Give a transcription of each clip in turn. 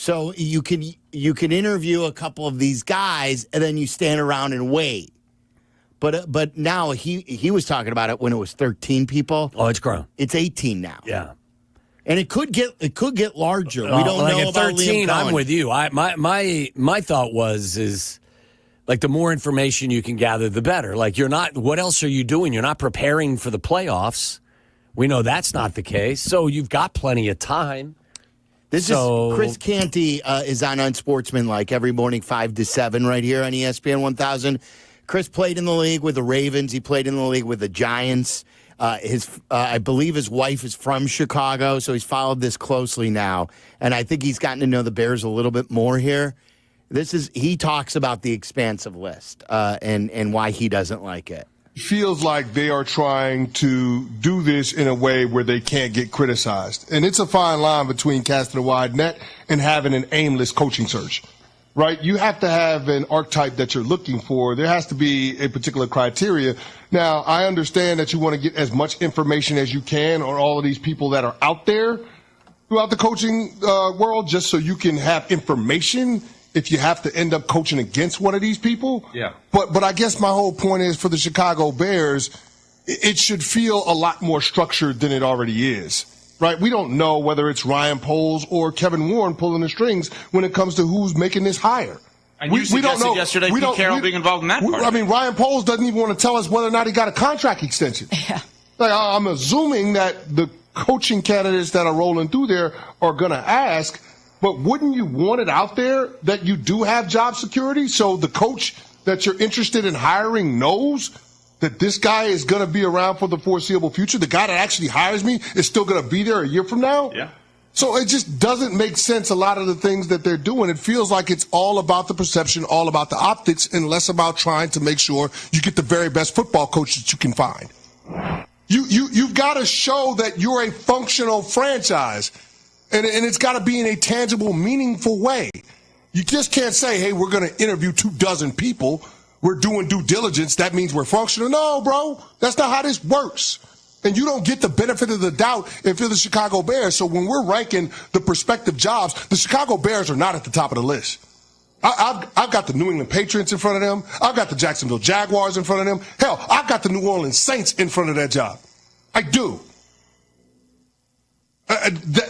So you can interview a couple of these guys, and then you stand around and wait. But now he was talking about it when it was 13 people. Oh, it's grown. It's 18 now. Yeah. And it could get larger. We don't like know at about 13, Liam Cohen. I'm with you. My thought is like the more information you can gather, the better. Like what else are you doing? You're not preparing for the playoffs. We know that's not the case. So you've got plenty of time. This is Chris Canty is on Unsportsmanlike every morning 5 to 7 right here on ESPN 1000. Chris played in the league with the Ravens. He played in the league with the Giants. I believe his wife is from Chicago, so he's followed this closely now. And I think he's gotten to know the Bears a little bit more here. He talks about the expansive list and why he doesn't like it. Feels like they are trying to do this in a way where they can't get criticized. And it's a fine line between casting a wide net and having an aimless coaching search. Right? You have to have an archetype that you're looking for. There has to be a particular criteria. Now, I understand that you want to get as much information as you can on all of these people that are out there throughout the coaching world, just so you can have information if you have to end up coaching against one of these people. Yeah. But I guess my whole point is for the Chicago Bears, it should feel a lot more structured than it already is. Right? We don't know whether it's Ryan Poles or Kevin Warren pulling the strings when it comes to who's making this hire. And you suggested yesterday Pete Carroll being involved in that part. I mean, Ryan Poles doesn't even want to tell us whether or not he got a contract extension. Yeah. Like, I'm assuming that the coaching candidates that are rolling through there are going to ask, but wouldn't you want it out there that you do have job security so the coach that you're interested in hiring knows that this guy is going to be around for the foreseeable future? The guy that actually hires me is still going to be there a year from now? Yeah. So it just doesn't make sense, a lot of the things that they're doing. It feels like it's all about the perception, all about the optics, and less about trying to make sure you get the very best football coach that you can find. You've got to show that you're a functional franchise, and it's got to be in a tangible, meaningful way. You just can't say, hey, we're going to interview 24 people. We're doing due diligence. That means we're functional. No, bro, that's not how this works. And you don't get the benefit of the doubt if you're the Chicago Bears. So when we're ranking the prospective jobs, the Chicago Bears are not at the top of the list. I've got the New England Patriots in front of them. I've got the Jacksonville Jaguars in front of them. Hell, I've got the New Orleans Saints in front of that job. I do.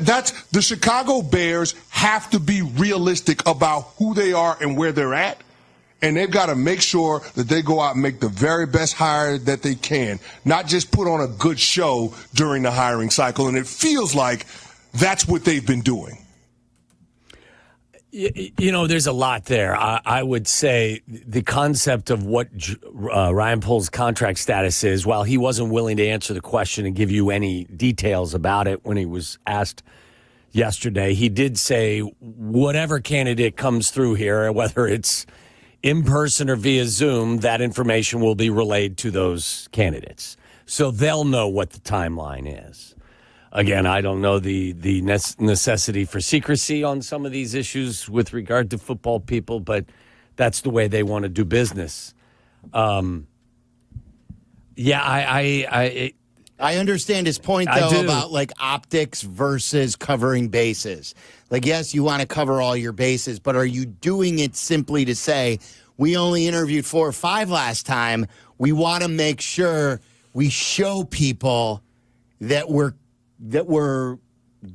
That's the Chicago Bears have to be realistic about who they are and where they're at. And they've got to make sure that they go out and make the very best hire that they can, not just put on a good show during the hiring cycle. And it feels like that's what they've been doing. You know, there's a lot there. I would say the concept of what Ryan Poles' contract status is, while he wasn't willing to answer the question and give you any details about it when he was asked yesterday, he did say whatever candidate comes through here, whether it's in person or via Zoom, that information will be relayed to those candidates. So they'll know what the timeline is. Again, I don't know the necessity for secrecy on some of these issues with regard to football people, but that's the way they want to do business. I understand his point, though, about like optics versus covering bases. Like, yes, you want to cover all your bases, but are you doing it simply to say, we only interviewed 4 or 5 last time? We want to make sure we show people that we're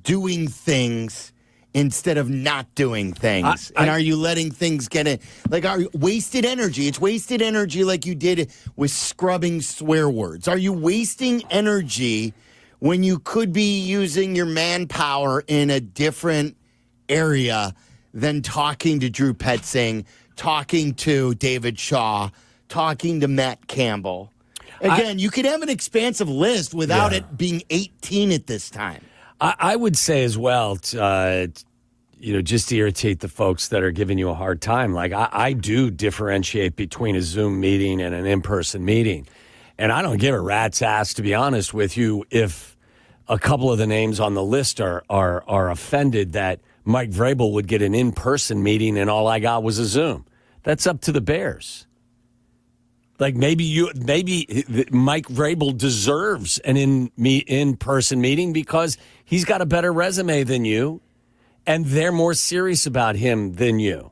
doing things instead of not doing things. And are you letting things get in? Like, are wasted energy? It's wasted energy like you did with scrubbing swear words. Are you wasting energy when you could be using your manpower in a different area than talking to Drew Petzing, talking to David Shaw, talking to Matt Campbell? Again, you could have an expansive list without it being 18 at this time. I would say as well, just to irritate the folks that are giving you a hard time, like I do differentiate between a Zoom meeting and an in-person meeting. And I don't give a rat's ass, to be honest with you, if a couple of the names on the list are offended that Mike Vrabel would get an in-person meeting and all I got was a Zoom. That's up to the Bears. Like maybe Mike Vrabel deserves an in-person meeting because he's got a better resume than you, and they're more serious about him than you.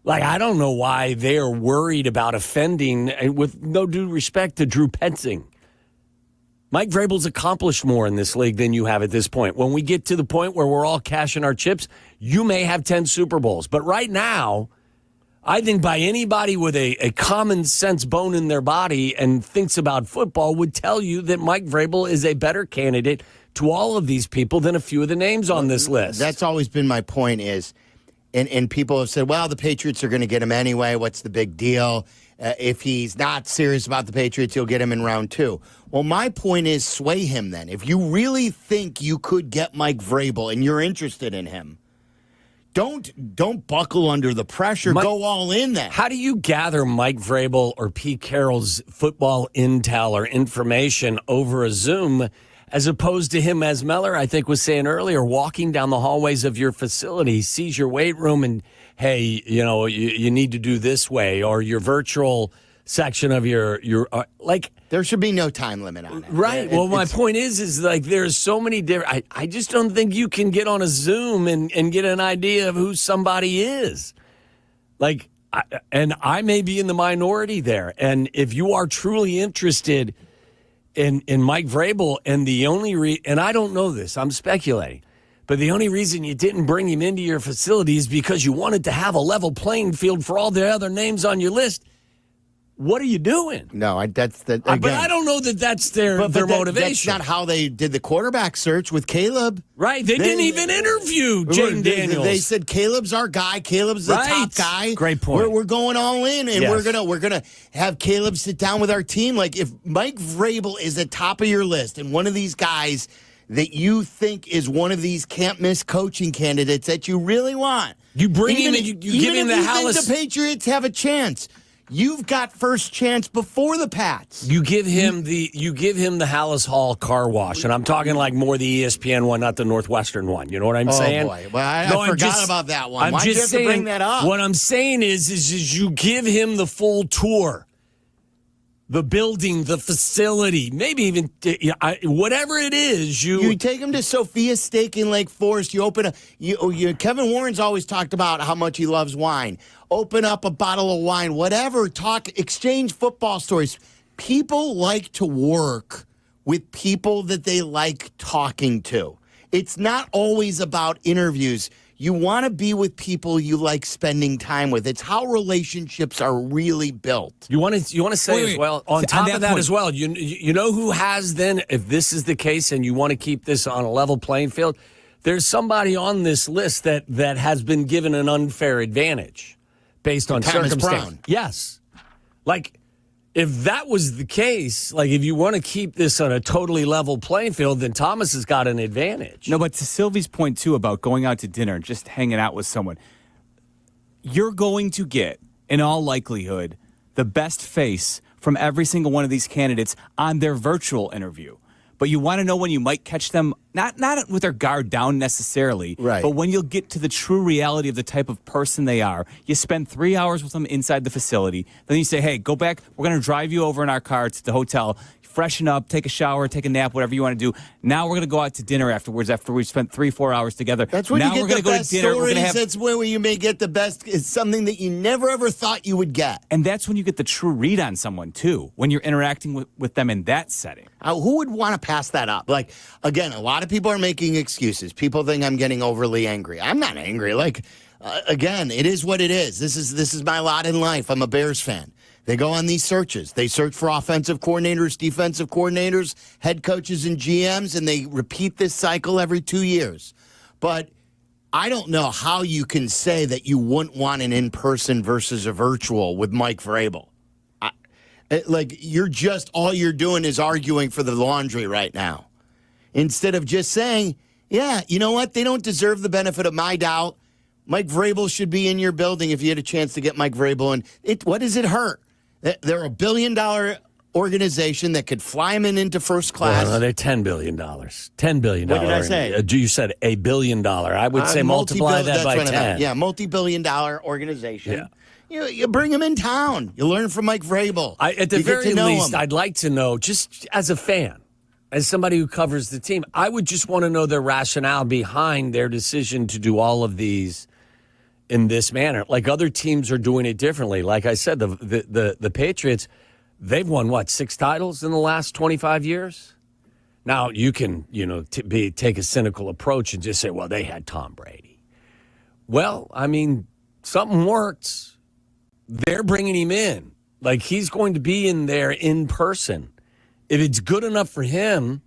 Like, I don't know why they're worried about offending, and with no due respect to Drew Petzing. Mike Vrabel's accomplished more in this league than you have at this point. When we get to the point where we're all cashing our chips, you may have 10 Super Bowls. But right now, I think by anybody with a common sense bone in their body and thinks about football would tell you that Mike Vrabel is a better candidate to all of these people than a few of the names on this list. That's always been my point is, and people have said, well, the Patriots are going to get him anyway. What's the big deal? If he's not serious about the Patriots, you'll get him in round 2. Well, my point is sway him then. If you really think you could get Mike Vrabel and you're interested in him, don't buckle under the pressure. Go all in then. How do you gather Mike Vrabel or Pete Carroll's football intel or information over a Zoom as opposed to him, as Meller, I think, was saying earlier, walking down the hallways of your facility, sees your weight room and, hey, you need to do this way, or your virtual section of your like. There should be no time limit on it. Right. Well, my point is like there's so many different. I just don't think you can get on a Zoom and get an idea of who somebody is. Like, and I may be in the minority there. And if you are truly interested in Mike Vrabel, and the only and I don't know this, I'm speculating, but the only reason you didn't bring him into your facility is because you wanted to have a level playing field for all the other names on your list. What are you doing? No, that's the. Again, but I don't know that that's their motivation. That's not how they did the quarterback search with Caleb. Right. They didn't even interview Jaden Daniels. They said Caleb's our guy. Caleb's the top guy. Great point. We're going all in, and we're gonna have Caleb sit down with our team. Like if Mike Vrabel is at top of your list, and one of these guys that you think is one of these can't miss coaching candidates that you really want, you bring him and you give him the Hallis. Think the Patriots have a chance. You've got first chance before the Pats. You give him the Hallis Hall car wash, and I'm talking like more the ESPN one, not the Northwestern one. You know what I'm saying? Oh boy, well I forgot about that one. Why did you have to bring that up? What I'm saying is you give him the full tour, the building, the facility, maybe even whatever it is. You take him to Sophia's Steak in Lake Forest. You open Kevin Warren's always talked about how much he loves wine. Open up a bottle of wine, whatever. Exchange football stories. People like to work with people that they like talking to. It's not always about interviews. You want to be with people you like spending time with. It's how relationships are really built. You want to say as well, on top of that as well, you know who has then, if this is the case and you want to keep this on a level playing field, there's somebody on this list that has been given an unfair advantage based on circumstance. Brown. Yes. Like, if that was the case, like if you want to keep this on a totally level playing field, then Thomas has got an advantage. No, but to Silvy's point, too, about going out to dinner and just hanging out with someone, you're going to get, in all likelihood, the best face from every single one of these candidates on their virtual interview. But you want to know when you might catch them, not with their guard down necessarily, right, but when you'll get to the true reality of the type of person they are. You spend 3 hours with them inside the facility. Then you say, hey, go back. We're going to drive you over in our car to the hotel. Freshen up, take a shower, take a nap, whatever you want to do. Now we're going to go out to dinner afterwards after we've spent 3-4 hours together. That's when now you get the best stories. Have... That's where you may get the best. It's something that you never, ever thought you would get. And that's when you get the true read on someone, too, when you're interacting with them in that setting. Who would want to pass that up? Like, again, a lot of people are making excuses. People think I'm getting overly angry. I'm not angry. Like, again, it is what it is. This is my lot in life. I'm a Bears fan. They go on these searches. They search for offensive coordinators, defensive coordinators, head coaches, and GMs, and they repeat this cycle every 2 years. But I don't know how you can say that you wouldn't want an in-person versus a virtual with Mike Vrabel. All you're doing is arguing for the laundry right now. Instead of just saying, yeah, you know what? They don't deserve the benefit of my doubt. Mike Vrabel should be in your building if you had a chance to get Mike Vrabel in. What does it hurt? They're a $1 billion organization that could fly him into first class. Well, they're $10 billion. $10 billion. What did I say? You said $1 billion. I would say multiply that by 10. Yeah, multi-billion-dollar organization. Yeah. You bring him in town. You learn from Mike Vrabel. At the very least, I'd like to know, just as a fan, as somebody who covers the team, I would just want to know their rationale behind their decision to do all of these in this manner. Like other teams are doing it differently. Like I said, the Patriots, they've won, 6 titles in the last 25 years? Now, you can, take a cynical approach and just say, well, they had Tom Brady. Well, I mean, something works. They're bringing him in. Like, he's going to be in there in person. If it's good enough for him,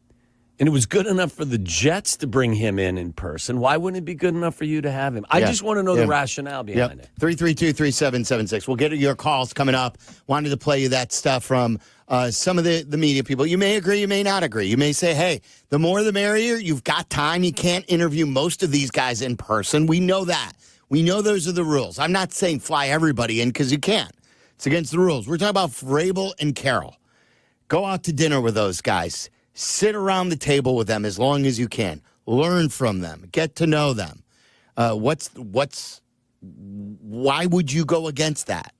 and it was good enough for the Jets to bring him in person, why wouldn't it be good enough for you to have him? I just want to know the rationale behind it. 332-3776. We'll get your calls coming up. Wanted to play you that stuff from some of the media people. You may agree, you may not agree. You may say, hey, the more the merrier. You've got time. You can't interview most of these guys in person. We know that. We know those are the rules. I'm not saying fly everybody in because you can't. It's against the rules. We're talking about Vrabel and Carroll. Go out to dinner with those guys. Sit around the table with them as long as you can. Learn from them. Get to know them. Why would you go against that?